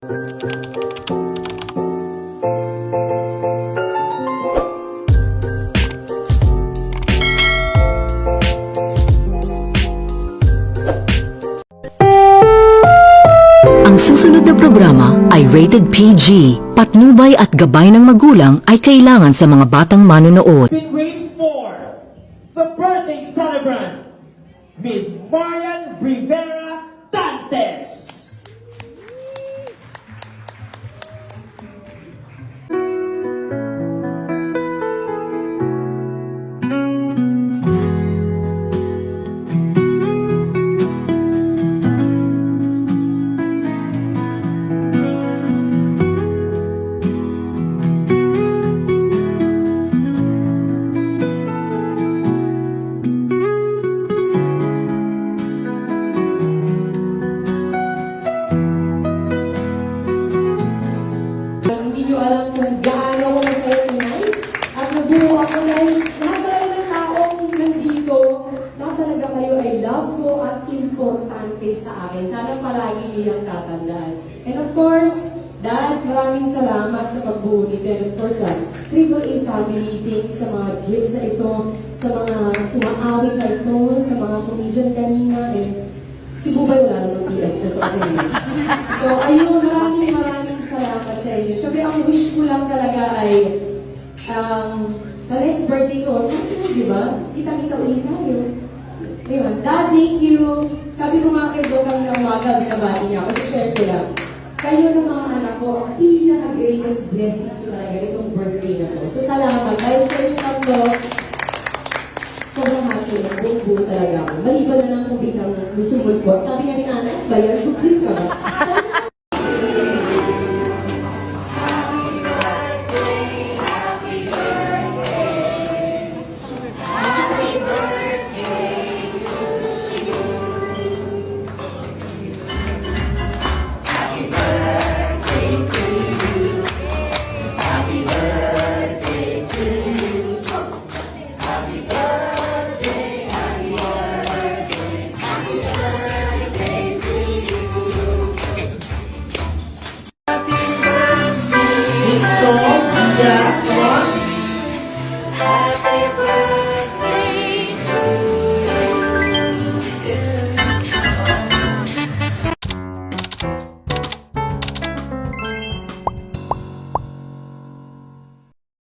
Ang susunod na programa ay rated PG. Patnubay at gabay ng magulang ay kailangan sa mga batang manonood. Been waiting for the birthday celebrant, Miss Marian Rivera Dantes. Hindi nyo alam kung gaano ako masaya tonight. At nabuo ako dahil lahat talaga ng taong nandito, lahat talaga kayo ay love ko at importante sa akin. Sana palagi nyo yung tatandaan. And of course, Dad, maraming salamat sa pagbuo nito. And of course, AAA family, thank you sa mga gifts na ito, sa mga umaawit na ito, sa mga comedian kanina, and si Bubay wala naman PF ko sa akin. So, ayun, maraming salamat sa inyo. Siyempre, ang wish ko lang talaga ay sa next birthday ko, sabi ko, di ba? Kita-kita ulit tayo. Ayun, Dad, thank you. Sabi ko nga kay Doc kanina umaga, binabati niya ako. So, share ko lang. Kayo ng mga anak ko, ang pinaka-greatest blessings ko talaga itong birthday na to. So, salamat. Dahil sa inyo tatlo, sobrang happy na buo talaga ako. Maliban na lang kung biglang sumulpot. Sabi nga ni Ana, bayar ko, please ka ba?